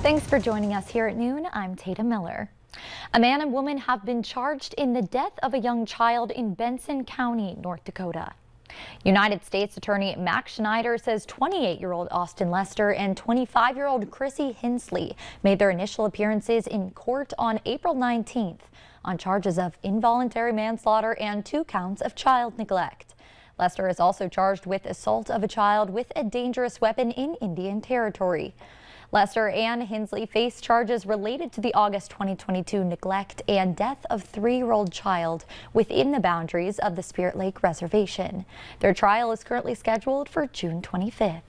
Thanks for joining us here at noon. I'm Tata Miller. A man and woman have been charged in the death of a young child in Benson County, North Dakota. United States Attorney Max Schneider says 28-year-old Austin Lester and 25-year-old Chrissy Hensley made their initial appearances in court on April 19th on charges of involuntary manslaughter and 2 counts of child neglect. Lester is also charged with assault of a child with a dangerous weapon in Indian Territory. Lester and Hensley face charges related to the August 2022 neglect and death of 3-year-old child within the boundaries of the Spirit Lake Reservation. Their trial is currently scheduled for June 25th.